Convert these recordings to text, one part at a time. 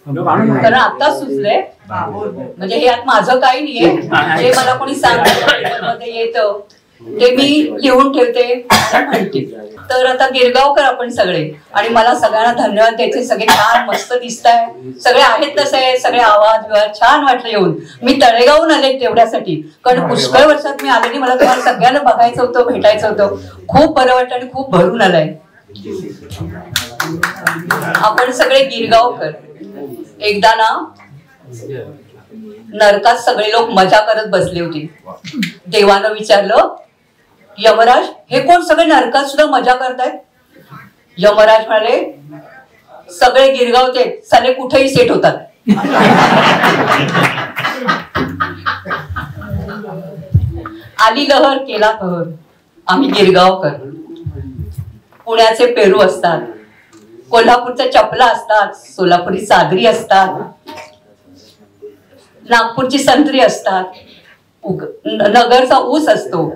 कारण आत्ताच सुचलंय, म्हणजे हे यात माझं काही नाहीये, जे मला कोणी सांगतं येतं ते मी लिहून ठेवते म्हणते. तर आता गिरगावकर आपण सगळे, आणि मला सगळ्यांना धन्यवाद द्यायचे. सगळे छान मस्त दिसताय, सगळे आहेत तसे, सगळे आवाज विवाद छान वाटलं येऊन. मी तळेगावहून आले तेवढ्यासाठी, कारण पुष्कळ वर्षात मी आले नाही, मला तुम्हाला सगळ्यांना बघायचं होतं, भेटायचं होतं. खूप बरं वाटतं आणि खूप भरून आलंय. आपण सगळे गिरगावकर. एकदा ना नरकात सगळे लोक मजा करत बसले होते. देवानं विचारलं, यमराज हे कोण सगळे नरकात सुद्धा मजा करतायत? यमराज म्हणाले, सगळे गिरगावते, साले कुठेही सेट होतात. आली लहर केला कहर. आम्ही गिरगावकर. पुण्याचे पेरू असतात, कोल्हापूरच्या चपला असतात, सोलापुरी चादरी असतात, नागपूरची संत्री असतात, नगरचा ऊस असतो,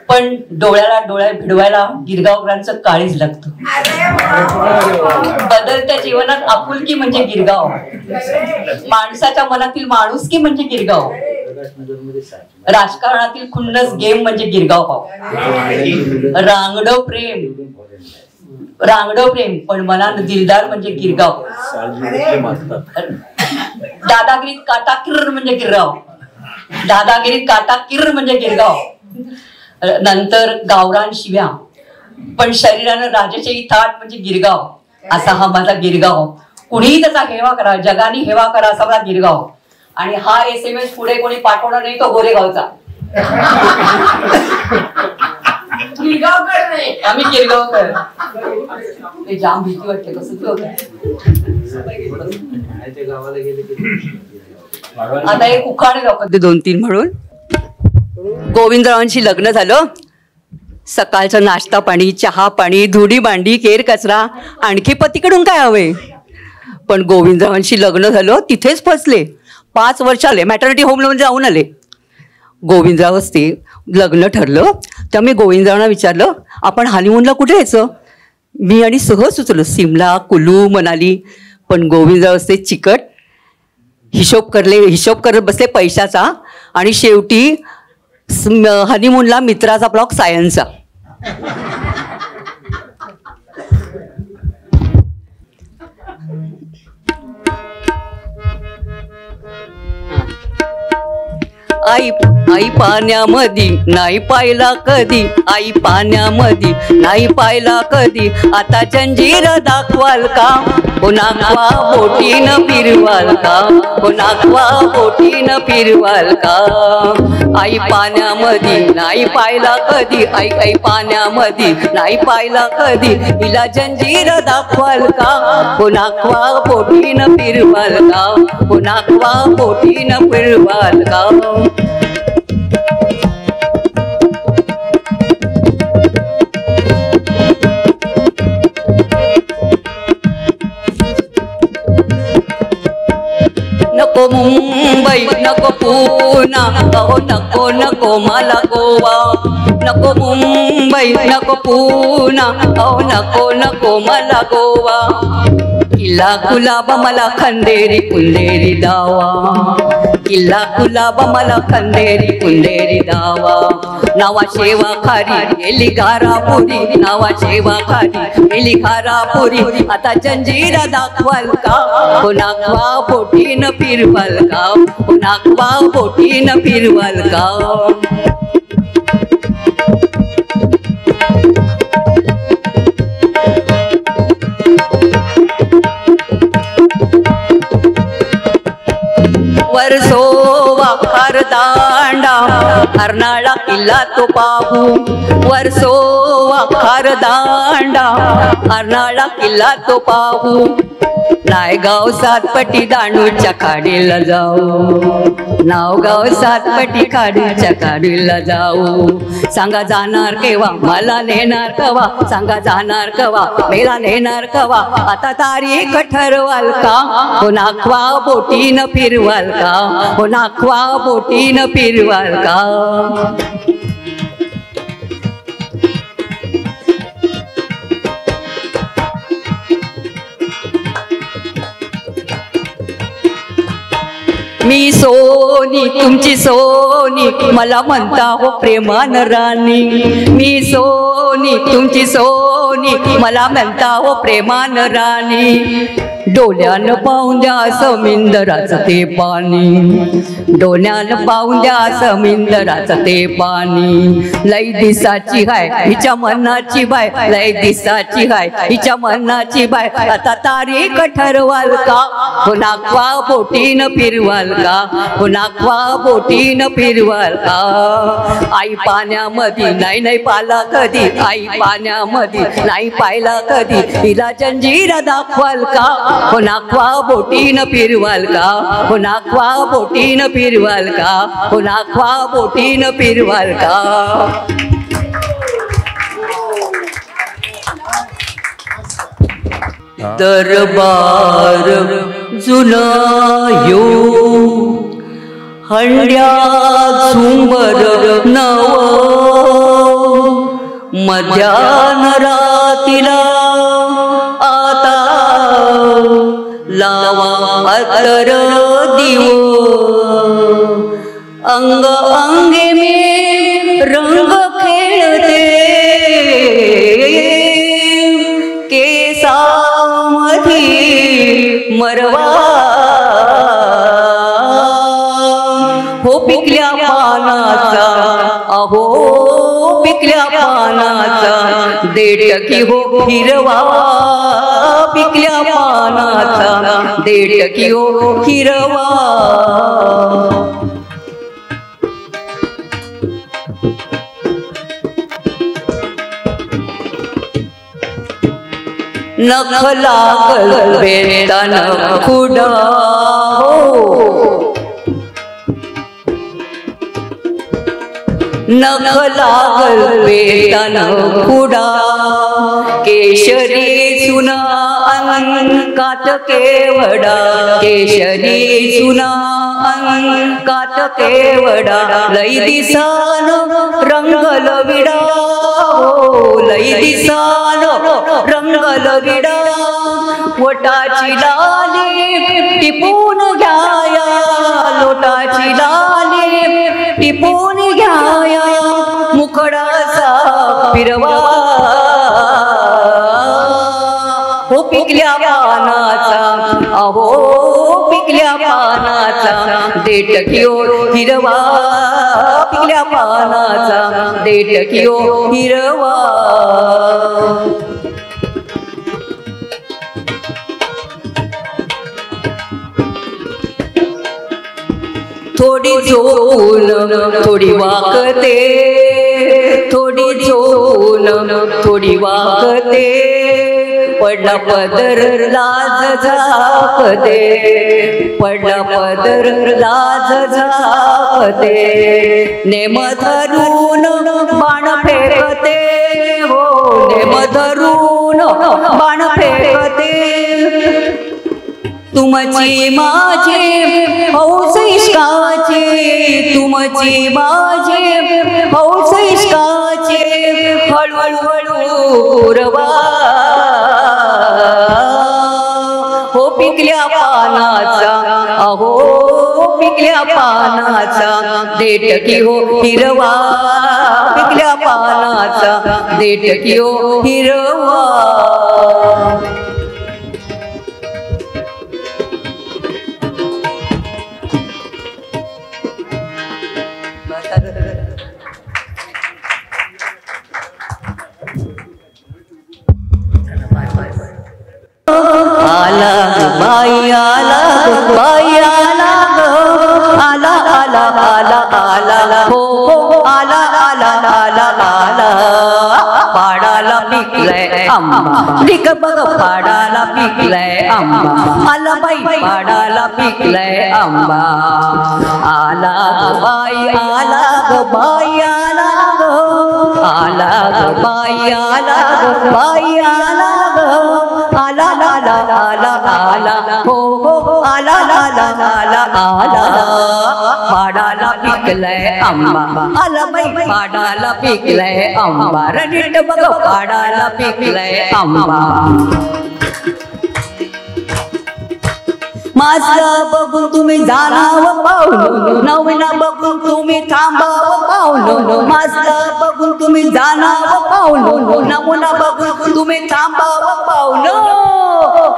पण डोळ्याला डोळ्या भिडवायला गिरगावकरांचं काळीज लागतं. बदलत्या जीवनात आपुलकी म्हणजे गिरगाव, माणसाच्या मनातील माणुसकी म्हणजे गिरगाव, राजकारणातील खुन्नस गेम म्हणजे गिरगाव पाव, रांगडव प्रेम पण मनात दिलदार म्हणजे गिरगाव, दादागिरीत काटा किर्र म्हणजे गिरगाव, दादागिरीत काटा किर्र म्हणजे गिरगाव. नंतर गावरान शिव्या पण शरीरानं राजाशाही थाट म्हणजे गिरगाव. असा हा माझा गिरगाव. कुणीही त्याचा हेवा करा, जगाने हेवा करा असा माझा गिरगाव. आणि हा SMS पुढे कोणी पाठवणार नाही, तो गोरेगावचा. आम्ही गिरगावकर. ते जाम भीती वाटते, कसं होत. आता एक उखाणे दाखवते 2-3 म्हणून. गोविंदरावांशी लग्न झालं. सकाळचं नाश्ता पाणी, चहा पाणी, धुडी भांडी, केर कचरा, आणखी पतीकडून काय हवे. पण गोविंदरावांशी लग्न झालं, तिथेच फसले. 5 वर्ष आले, मॅटर्निटी होमला जाऊन आले. गोविंदराव असते, लग्न ठरलं. तर मी गोविंदरावांना विचारलं, आपण हनीमूनला कुठे यायचं. मी आणि सहज सुचलो, सिमला, कुलू, मनाली. पण गोविंदराव असते चिकट, हिशोब करत बसले पैशाचा. आणि शेवटी हनीमूनला मित्राचा ब्लॉक सायन्सचा. आई पाण्यामध्ये नाही पाहिला कधी, आई पाण्यामध्ये नाही पाहिला कधी. आता जंजीर दाखवाल का, हो नागवा बोटीनं फिरवाल का, हो नागवा बोटीनं फिरवाल का. आई पाण्यामध्ये नाही पाहिला कधी, आई पाण्यामध्ये नाही पाहिला कधी. हिला जंजीर दाखवाल का, हो नागवा बोटीनं फिरवाल का, हो नागवा बोटीनं फिरवाल का. नको मुंबई नको पुणा, अहो नको नको मला गोवा. नको मुंबई नको पुणा, अहो नको नको मला गोवा. किल्ला गुलाब मला खंदेरी कुंदेरी दावा, किल्ला गुलाब मला खंदेरी कुंदेरी दावा. नावा शेवा खारी गेली घारापुरी, नावा शेवा खारी गेली घारापुरी. आता जंजीरा दाखवाल का, हो नागवा बोटीनं फिरवाल का, हो नागवा बोटीनं फिरवाल का. वर्सोवा खारदांडा अर्नाळा किल्ला तो पाहू. वर्सोवा खारदांडा अर्नाळा किल्ला तो पाहू. नायगाव सातपटी दांडूच्या खाडीला जाऊ, नावगाव सातपटी खाडीच्या खाडीला जाऊ. सांगा जाणार केव्हा, मला नेणार कवा, सांगा जाणार कवा, मेला नेणार कवा. आता तारीख ठरवाल का, हो नाखवा बोटीनं फिरवाल का, हो नाखवा बोटीनं फिरवाल का. मी सोनी तुमची सोनी मला म्हणता हो प्रेमान राणी मी सोनी तुमची सोनी मला म्हणता हो प्रेमान राणी डोल्यानं पाहून द्या समिंदराचं ते पाणी डोल्यानं पाहून द्या समिंदराचं ते पाणी लई दिसाची हाय हिच्या मनाची बाय लई दिसाची हाय हिच्या मनाची बाय आता तारीख ठरवाल का हो नाकवा बोटीनं फिरवाल का हो नाकवा बोटीनं फिरवाल का आई पाण्यामध्ये नाही नाही पाला कधी आई पाण्यामध्ये नाही पाहिला कधी तिला जंजीर दाखवाल का हो नाकवा बोटीनं फिरवाल का हो नाकवा बोटीनं फिरवाल का हो नाकवा बोटीनं फिरवाल का दरबार जुना यो हंड्या झुंबर नव मध्यान रातीला आता लावा अतर दिव अंग अंगे में रंग खेळते केसामधी मरवा हो पिकल्या पानाचा अहो पिकल्या पानाचा देठकी हो हिरवा पिकल्या पानाचा देठकी हो हिरवा नख लागल बेतन खुडा नख लागल बेतन खुडा केशरी सुना अंकात केवडा केशरी सुना अंकात केवडा लई दिसान रंगल विडा हो लई दिसान रंगल विडा वटाची लाली टिपून घ्याया लोटाची लाली टिपून घ्याया मुखडाचा फिरवा हो पिकल्या पानाचा अहो पिकल्या पानाचा देठकी हो हिरवा पिकल्या पानाचा देठकी हो हिरवा थोडी झोन थोडी वाकते थोडी झोन थोडी वाकते पडला पदर लाज झापते पडला पदर लाज झापते नेम धरून बाण फेकते हो नेम धरून बाण फेकते तुमची माझे हौस इश्काचे तुमची माझे हौस इश्काचे हळूहळू रवा हो पिकल्या पानाचा अहो पिकल्या पानाचा देठकी हो हिरवा पिकल्या पानाचा देठकी हो हिरवा आला बाई आला बाई आला आला आला आला आला हो हो आला आला आला आला पाडाला पिकलाय आंबा दिक बघ पाडाला पिकलाय आंबा आला बाई पाडाला पिकलाय आंबा आला बाई आला ग बाई आला ग आला ग बाई आला ग बाई आला ग आला आला आला आला हो हो आला आला आला आला पाडाला पिकलाय आंबा आला बाई पाडाला पिकलाय आंबा रडीत बघ पाडाला पिकलाय आंबा माझं बघून तुम्ही जाणावं पावलं, नवीन बघून तुम्ही थांबावं पावलं, माझं बघून तुम्ही जाणावं पावलं, नवीन बघून तुम्ही थांबावं पावलं.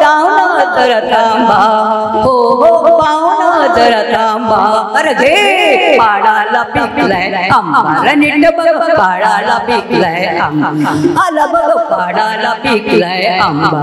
पाहुणं जरा थांबा, हो हो पाहुणं जरा थांबा. अरे घे पाडाला पिकलाय आंबा, नीट बघ पाडाला पिकलाय आंबा, आला बघ पाडाला पिकलाय आंबा.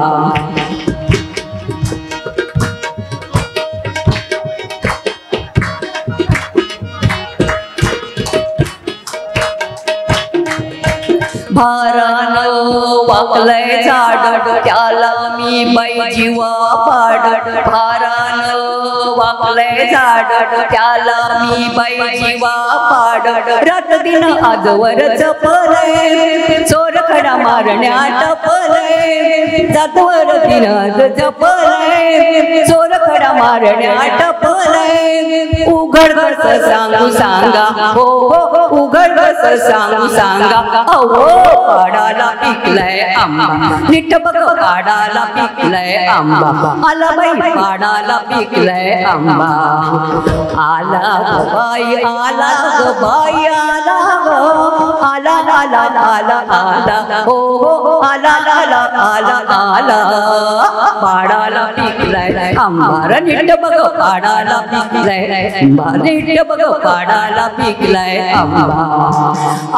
भारानं वाकलंय झाड त्याला मी बाई जीवा पाड, भारानं वाकलंय झाड त्याला मी बाई जीवा पाड. रात दिन आजवर जपलंय चोर खडा मारण्या टपलंय, जातवर दिन आज जपलंय चोर खडा मारण्या टपलंय. उघड कस सांगू सांगा, हो हो उघड कस सांगू सांगा, अहो पाडाला पिकलाय आंबा, नीट बघ पाडाला पिकलाय आंबा, आला बाई पाडाला पिकलाय आंबा. आला ग बाई आला ग बाई आला ग, आला आला आला आला, हो हो आला आला आला आला. पाडाला पिकलाय आंबा, नीट बघ पाडाला पिकलाय आंबा, नीट बघ पाडाला पिकलाय आंबा.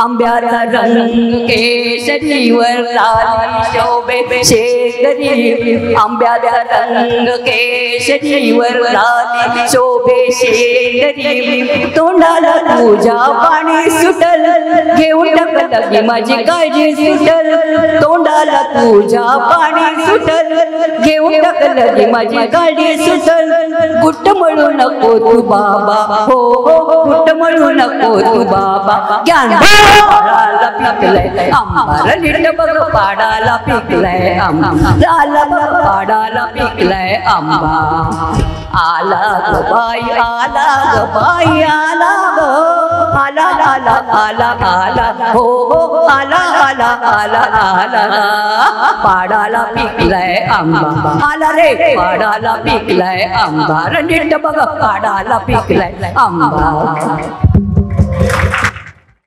आंब्याचा रंग केशरीवर लाली शोभे शेतकरी, आंब्याचा रंग केशरीवर लाली शोभे शेतकरी. तोंडाला तुझ्या पाणी सुटल, घेऊन टाकलं की माझी काळजी सुटल, तोंडाला तुझ्या पाणी सुटल, घेऊन टाकलं की माझी काळजी सुटल. गुट्ट म्हणू नको तू बाबा, हो हो गुट्ट म्हणू नको तू बाबा. ज्ञान पिकलाय आंबा, नीट बघ पाडाला पिकलाय आंबा, आला बघ पाडाला पिकलाय आंबा. आला ग बाई आला ग बाई आला ग, आला आला आला आला, हो हो आला आला आला आला. पाडाला पिकलाय आंबा, आला रे पाडाला पिकलाय आंबा, नीट बघ पाडाला पिकलाय आंबा.